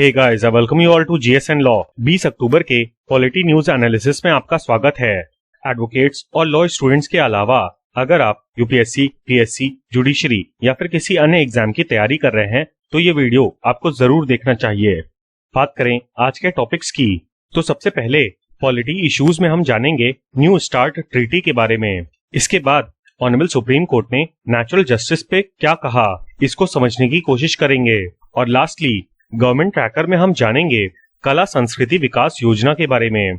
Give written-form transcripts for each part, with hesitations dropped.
Hey guys, I welcome you all to GSN law. 20 अक्टूबर के polity news analysis में आपका स्वागत है। एडवोकेट्स और लॉ स्टूडेंट्स के अलावा अगर आप यूपीएससी, पीएससी, जुडिशरी या फिर किसी अन्य एग्जाम की तैयारी कर रहे हैं तो ये वीडियो आपको जरूर देखना चाहिए। बात करें आज के टॉपिक्स की तो सबसे पहले पॉलिटी इश्यूज में हम जानेंगे न्यू स्टार्ट ट्रीटी के बारे में। इसके बाद ऑनरेबल सुप्रीम कोर्ट ने नेचुरल जस्टिस पे क्या कहा, इसको समझने की कोशिश करेंगे। और लास्टली गवर्नमेंट ट्रैकर में हम जानेंगे कला संस्कृति विकास योजना के बारे में।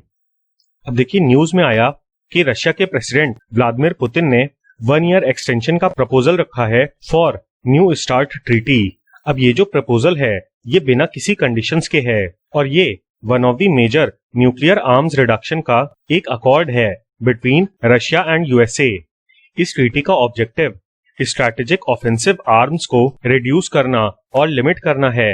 अब देखिए, न्यूज में आया कि रशिया के प्रेसिडेंट व्लादिमीर पुतिन ने 1 ईयर एक्सटेंशन का प्रपोजल रखा है फॉर न्यू स्टार्ट ट्रीटी। अब ये जो प्रपोजल है ये बिना किसी कंडीशंस के है और ये one of the major nuclear arms reduction का एक अकॉर्ड है बिटवीन रशिया एंड यूएसए। इस ट्रीटी का ऑब्जेक्टिव स्ट्रैटेजिक ऑफेंसिव आर्म्स को रिड्यूस करना और लिमिट करना है।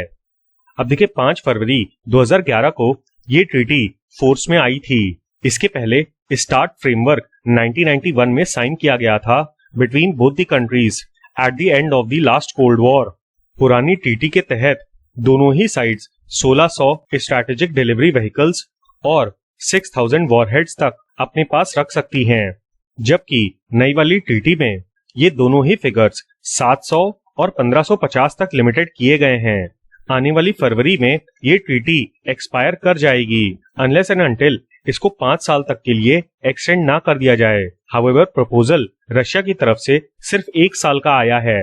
अब देखिए, 5 फरवरी 2011 को ये ट्रीटी फोर्स में आई थी। इसके पहले स्टार्ट फ्रेमवर्क 1991 में साइन किया गया था between both the countries at the end of the last cold war. पुरानी ट्रीटी के तहत दोनों ही साइड्स 1600 स्ट्रैटेजिक डिलीवरी व्हीकल्स और 6000 वॉरहेड्स तक अपने पास रख सकती हैं, जबकि नई वाली ट्रीटी में ये दोनों ही फिगर्स 700 और 1550 तक लिमिटेड किए गए हैं। आने वाली फरवरी में ये ट्रीटी एक्सपायर कर जाएगी अनलेस एंड अनटिल इसको 5 साल तक के लिए एक्सटेंड ना कर दिया जाए। हाउएवर प्रपोजल रशिया की तरफ से सिर्फ 1 साल का आया है।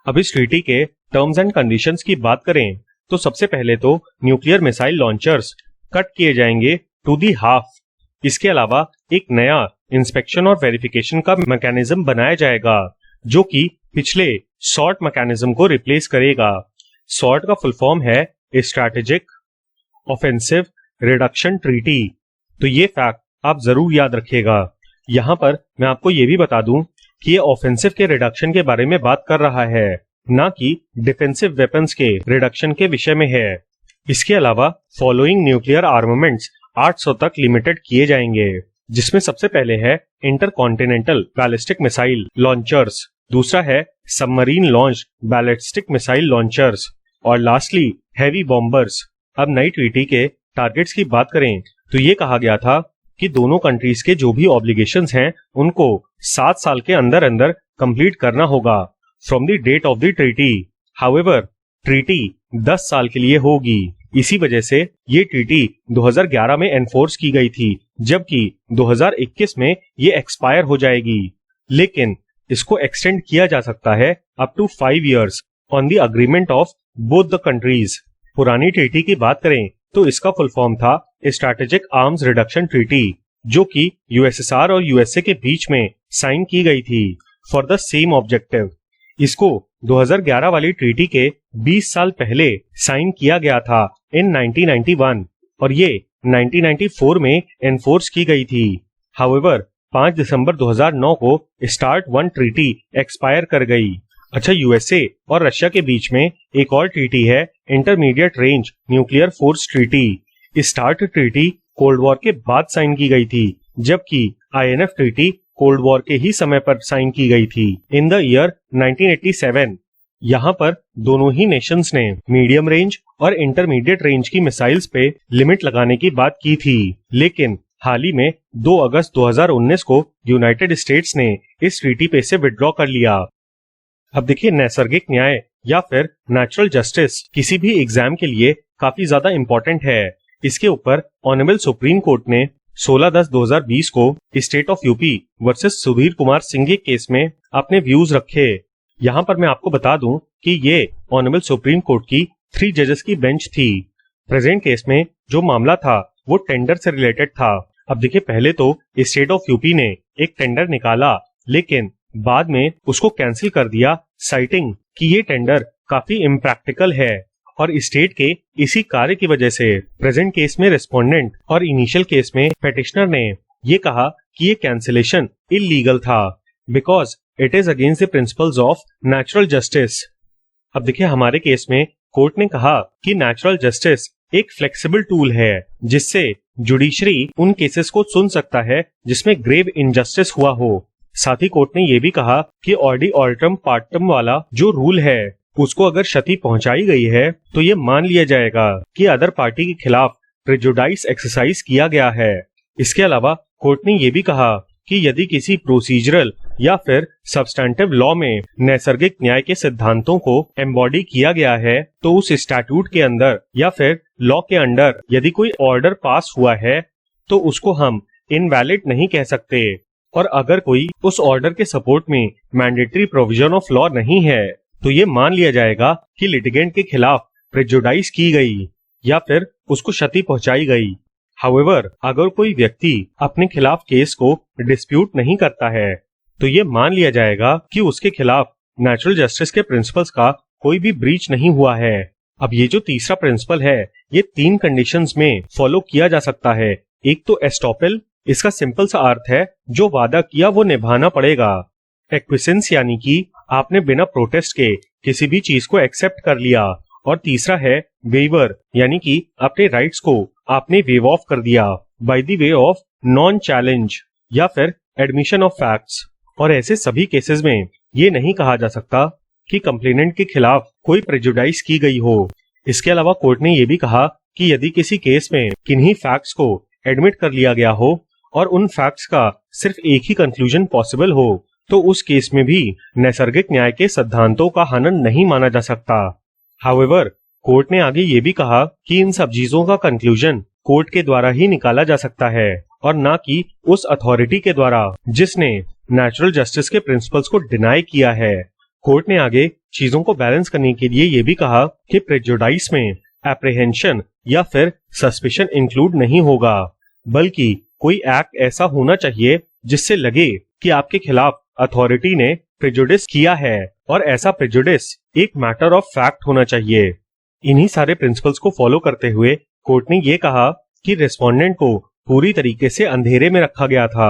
अब इस ट्रीटी के टर्म्स एंड कंडीशंस की बात करें तो सबसे पहले तो न्यूक्लियर मिसाइल लॉन्चर्स कट किए जाएंगे टू दी हाफ। इसके अलावा एक नया इंस्पेक्शन और वेरिफिकेशन का मैकेनिज्म बनाया जाएगा जो कि पिछले सॉर्ट मैकेनिज्म को रिप्लेस करेगा। सॉर्ट का फुल फॉर्म है स्ट्रैटेजिक ऑफेंसिव रिडक्शन ट्रीटी। तो ये फैक्ट आप जरूर याद रखिएगा। यहाँ पर मैं आपको ये भी बता दूं कि ये ऑफेंसिव के रिडक्शन के बारे में बात कर रहा है, ना कि डिफेंसिव वेपन्स के रिडक्शन के विषय में है। इसके अलावा फॉलोइंग न्यूक्लियर आर्मामेंट्स 800 तक लिमिटेड किए जाएंगे, जिसमें सबसे पहले है इंटरकॉन्टिनेंटल बैलिस्टिक मिसाइल लॉन्चर्स, दूसरा है submarine launch ballistic missile launchers और लास्टली हैवी बॉम्बर्स। अब नई ट्रीटी के टारगेट्स की बात करें तो ये कहा गया था कि दोनों कंट्रीज के जो भी ऑब्लिगेशंस हैं उनको 7 साल के अंदर अंदर कंप्लीट करना होगा from the date of the treaty. However treaty 10 साल के लिए होगी। इसी वजह से ये ट्रीटी 2011 में एनफोर्स की गई थी, जबकि 2021 में ये एक्सपायर हो जाएगी। लेकिन इसको एक्सटेंड किया जा सकता है up to 5 years on the agreement of both the countries. पुरानी ट्रीटी की बात करें तो इसका फुल फॉर्म था स्ट्रैटेजिक आर्म्स रिडक्शन ट्रीटी, जो कि यूएसएसआर और यूएसए के बीच में साइन की गई थी फॉर द सेम ऑब्जेक्टिव। इसको 2011 वाली ट्रीटी के 20 साल पहले साइन किया गया था इन 1991 और ये 1994 में एनफोर्स की गई थी। हाउएवर 5 दिसंबर 2009 को स्टार्ट 1 ट्रीटी एक्सपायर कर गई। अच्छा, यूएसए और रशिया के बीच में एक और ट्रीटी है intermediate range nuclear force treaty. Start treaty cold war के बाद साइन की गई थी, जबकि आईएनएफ ट्रीटी कोल्ड वॉर के ही समय पर साइन की गई थी इन द ईयर 1987। यहाँ पर दोनों ही नेशंस ने मीडियम रेंज और इंटरमीडिएट रेंज की मिसाइल्स पे लिमिट लगाने की बात की थी, लेकिन हाल ही में 2 अगस्त 2019 को यूनाइटेड स्टेट्स ने इस ट्रीटी पे से विड्रॉ कर लिया। अब देखिए, नैसर्गिक न्याय या फिर नेचुरल जस्टिस किसी भी एग्जाम के लिए काफी ज्यादा इंपॉर्टेंट है। इसके ऊपर ऑनरेबल सुप्रीम कोर्ट ने 16/10/2020 को state of UP versus Sudhir Kumar Singh के केस में अपने व्यूज रखे। यहाँ पर मैं आपको बता दूं कि ये ऑनरेबल सुप्रीम कोर्ट की 3 जजेस की बेंच थी। प्रेजेंट केस में जो मामला था वो टेंडर से रिलेटेड था। अब देखिए, पहले तो स्टेट ऑफ यूपी ने एक टेंडर निकाला, लेकिन बाद में उसको कैंसिल कर दिया, साइटिंग कि ये टेंडर काफी इम्प्रैक्टिकल है और स्टेट के इसी कार्य की वजह से प्रेजेंट केस में रिस्पोंडेंट और इनिशियल केस में पेटिशनर ने ये कहा कि ये कैंसिलेशन इलीगल था because it is against the principles of natural justice. अब देखिए, हमारे केस में कोर्ट ने कहा कि नेचुरल जस्टिस एक फ्लेक्सिबल टूल है जिससे जुडिशरी उन केसेस को सुन सकता है जिसमें ग्रेव इनजस्टिस हुआ हो। साथ ही कोर्ट ने यह भी कहा कि ऑर्डी ऑल्टम पार्टम वाला जो रूल है उसको अगर क्षति पहुंचाई गई है तो ये मान लिया जाएगा कि अदर पार्टी के खिलाफ प्रेजुडाइस एक्सरसाइज किया गया है। इसके अलावा कोर्ट ने ये भी कहा कि यदि किसी प्रोसीजरल या फिर सब्सटैंटिव लॉ में नैसर्गिक न्याय के सिद्धांतों को एम्बॉडी किया गया है तो उस स्टैट्यूट के अंदर या फिर लॉ के अंडर यदि कोई ऑर्डर पास हुआ है तो उसको हम इनवैलिड नहीं कह सकते। और अगर कोई उस ऑर्डर के सपोर्ट में मैंडेटरी प्रोविजन ऑफ लॉ नहीं है तो ये मान लिया जाएगा कि लिटिगेंट के खिलाफ प्रेजुडाइस की गई या फिर उसको क्षति पहुंचाई गई। हाउएवर, अगर कोई व्यक्ति अपने खिलाफ केस को डिस्प्यूट नहीं करता है तो ये मान लिया जाएगा कि उसके खिलाफ नेचुरल जस्टिस के प्रिंसिपल्स का कोई भी ब्रीच नहीं हुआ है। अब ये जो तीसरा प्रिंसिपल है ये 3 कंडीशंस में फॉलो किया जा सकता है। एक तो एस्टॉपेल, इसका सिंपल सा अर्थ है जो वादा किया वो निभाना पड़ेगा। एक्विसेंस यानी कि आपने बिना प्रोटेस्ट के किसी भी चीज को एक्सेप्ट कर लिया। और तीसरा है वेवर, यानी कि अपने राइट्स को आपने वेव ऑफ कर दिया by the way of non challenge या फिर एडमिशन ऑफ फैक्ट्स। और ऐसे सभी केसेस में ये नहीं कहा जा सकता कि कंप्लेनेंट के खिलाफ कोई प्रेजुडाइस की गई हो। इसके अलावा कोर्ट ने यह भी कहा कि यदि किसी केस में किन्हीं फैक्ट्स को एडमिट कर लिया गया हो और उन फैक्ट्स का सिर्फ एक ही कंक्लूजन पॉसिबल हो तो उस केस में भी नैसर्गिक न्याय के सिद्धांतों का हनन नहीं माना जा सकता। हाउएवर, कोर्ट ने आगे ये भी कहा कि इन सब चीजों का कंक्लूजन कोर्ट के द्वारा ही निकाला जा सकता है और ना कि उस अथॉरिटी के द्वारा जिसने नेचुरल जस्टिस के प्रिंसिपल्स को डिनाई किया है। कोर्ट ने आगे चीजों को बैलेंस करने के लिए ये भी कहा कि प्रेजुडाइस में एप्रीहेंशन या फिर सस्पिशन इंक्लूड नहीं होगा, बल्कि कोई एक्ट ऐसा होना चाहिए जिससे लगे कि आपके खिलाफ अथॉरिटी ने प्रेजुडिस किया है और ऐसा प्रेजुडिस एक मैटर ऑफ फैक्ट होना चाहिए। इन्हीं सारे प्रिंसिपल्स को फॉलो करते हुए कोर्ट ने ये कहा कि रेस्पोंडेंट को पूरी तरीके से अंधेरे में रखा गया था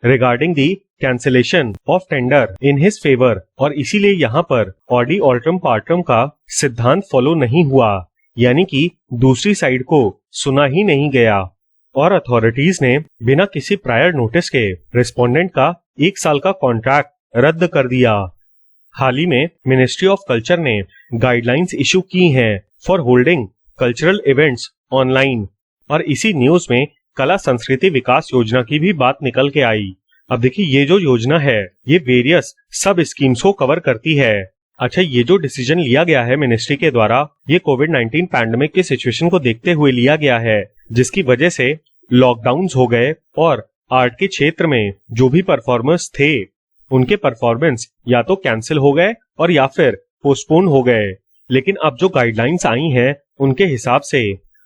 regarding the cancellation of tender in his favour, और इसीलिए यहाँ पर ऑडी ऑल्ट्रम पार्ट्रम का सिद्धांत फॉलो नहीं हुआ, यानी कि दूसरी साइड को सुना ही नहीं गया और अथॉरिटीज ने बिना किसी प्रायर नोटिस के रेस्पोंडेंट का 1 साल का कॉन्ट्रैक्ट रद्द कर दिया। हाल ही में मिनिस्ट्री ऑफ कल्चर ने गाइडलाइंस इशू की हैं for holding cultural events online, और इसी न्यूज में कला संस्कृति विकास योजना की भी बात निकल के आई। अब देखिए, ये जो योजना है ये वेरियस सब स्कीम्स को कवर करती है। अच्छा, ये जो डिसीजन लिया गया है मिनिस्ट्री के द्वारा ये कोविड-19 पैंडेमिक की सिचुएशन को देखते हुए लिया गया है, जिसकी वजह से लॉकडाउन्स हो गए और आर्ट के क्षेत्र में जो भी परफॉर्मर्स थे उनके परफॉर्मेंस या तो कैंसिल हो गए और या फिर पोस्टपोन हो गए। लेकिन अब जो गाइडलाइंस आई हैं उनके हिसाब से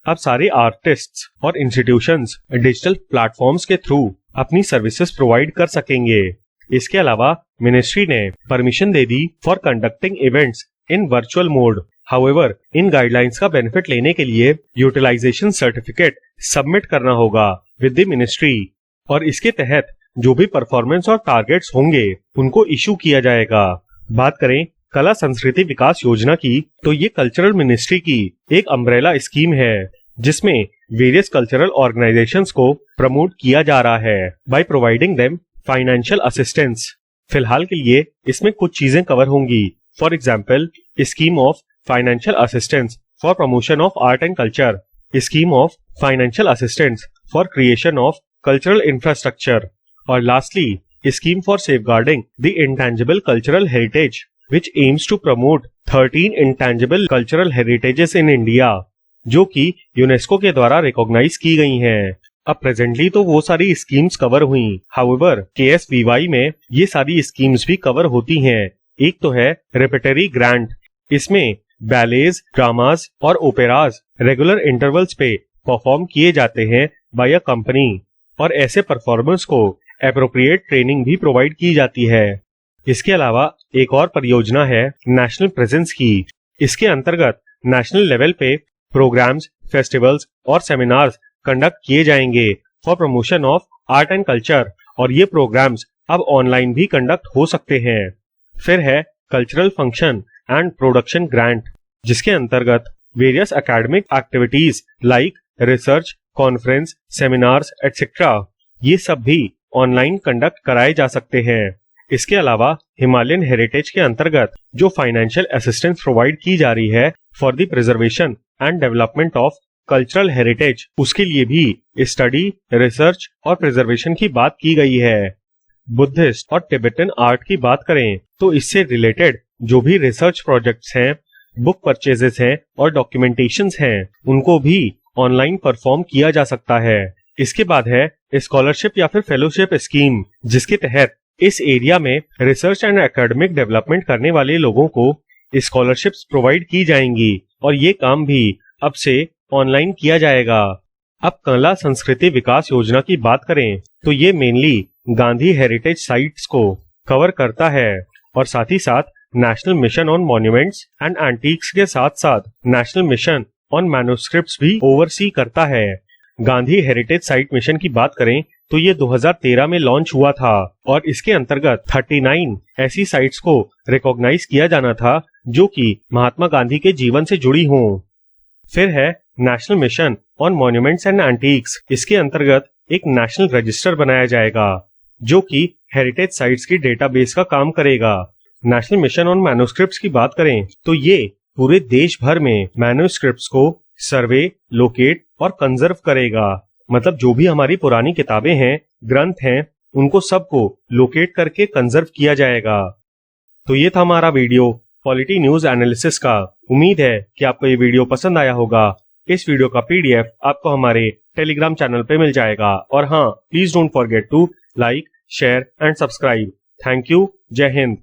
अब सारे आर्टिस्ट्स और इंस्टीट्यूशंस डिजिटल प्लेटफॉर्म्स के थ्रू अपनी सर्विसेज प्रोवाइड कर सकेंगे। इसके अलावा मिनिस्ट्री ने permission they the for conducting events in virtual mode. However, in guidelines का बेनिफिट लेने के लिए यूटिलाइजेशन सर्टिफिकेट सबमिट करना होगा विद द मिनिस्ट्री, और इसके तहत जो भी परफॉर्मेंस और टारगेट्स होंगे उनको इशू किया जाएगा। बात करें कला संस्कृति विकास योजना की तो ये कल्चरल मिनिस्ट्री की एक अम्ब्रेला स्कीम है जिसमें वेरियस कल्चरल ऑर्गेनाइजेशंस को प्रमोट किया जा रहा है by providing them financial assistance. फिलहाल के लिए इसमें कुछ चीजें कवर होंगी। For example, scheme of financial assistance for promotion of art and culture, scheme of financial assistance for creation of cultural infrastructure, और lastly scheme for safeguarding the intangible cultural heritage which aims to promote 13 intangible cultural heritages in India, जो कि UNESCO के द्वारा recognise की गई हैं। अब presently तो वो सारी स्कीम्स कवर हुई, हाउएवर KSVY में ये सारी स्कीम्स भी कवर होती हैं। एक तो है रेपेटरी ग्रांट, इसमें बैलेज, ड्रामास और ओपेराज रेगुलर इंटरवल्स पे परफॉर्म किए जाते हैं बाय अ कंपनी, और ऐसे परफॉर्मर्स को एप्रोप्रिएट ट्रेनिंग भी प्रोवाइड की जाती है। इसके अलावा एक और परियोजना है नेशनल प्रेजेंस की। इसके अंतर्गत नेशनल लेवल पे प्रोग्राम्स, फेस्टिवल्स और सेमिनार्स कंडक्ट किए जाएंगे for promotion of art and culture, और ये प्रोग्राम्स अब ऑनलाइन भी कंडक्ट हो सकते हैं। फिर है cultural function and production grant, जिसके अंतर्गत various academic activities like research, conference, seminars etcetera ये सब भी ऑनलाइन कंडक्ट कराए जा सकते हैं। इसके अलावा हिमालयन हेरिटेज के अंतर्गत जो फाइनेंशियल असिस्टेंस प्रोवाइड की जा रही है for the preservation and development of cultural heritage, उसके लिए भी स्टडी, रिसर्च और प्रिजर्वेशन की बात की गई है। बुद्धिस्ट और टिबेटन आर्ट की बात करें तो इससे रिलेटेड जो भी रिसर्च प्रोजेक्ट्स हैं, बुक परचेजेस हैं और डॉक्यूमेंटेशंस हैं, उनको भी ऑनलाइन परफॉर्म किया जा सकता है। इसके बाद है स्कॉलरशिप या फिर फेलोशिप स्कीम, जिसके तहत इस एरिया में रिसर्च एंड एकेडमिक डेवलपमेंट करने वाले लोगों को स्कॉलरशिप्स प्रोवाइड की जाएंगी और ये काम भी अब से ऑनलाइन किया जाएगा। अब कला संस्कृति विकास योजना की बात करें तो ये मेनली गांधी हेरिटेज साइट्स को कवर करता है और साथ ही साथ national mission on monuments and antiques के साथ साथ नेशनल मिशन ऑन मैन्युस्क्रिप्ट्स भी ओवरसी करता है। गांधी हेरिटेज साइट मिशन की बात करें तो ये 2013 में लॉन्च हुआ था और इसके अंतर्गत 39 ऐसी साइट्स को रिकॉग्नाइज किया जाना था जो कि महात्मा गांधी के जीवन से जुड़ी हों। फिर है national mission on monuments and antiques. इसके अंतर्गत एक नेशनल रजिस्टर बनाया जाएगा जो कि हेरिटेज साइट्स की डेटाबेस का काम करेगा। नेशनल मिशन ऑन मैन्युस्क्रिप्ट्स की बात करें तो ये पूरे देश भर में मैन्युस्क्रिप्ट्स को सर्वे, लोकेट और कंजर्व करेगा। मतलब जो भी हमारी पुरानी किताबें हैं, ग्रंथ हैं, उनको सबको लोकेट करके कंजर्व किया जाएगा। तो ये था हमारा वीडियो पॉलिटी न्यूज एनालिसिस का। उम्मीद है कि आपको ये वीडियो पसंद आया होगा। इस वीडियो का PDF आपको हमारे टेलीग्राम चैनल पे मिल जाएगा। और हाँ, please don't forget to like, share and subscribe. Thank you. जय हिंद।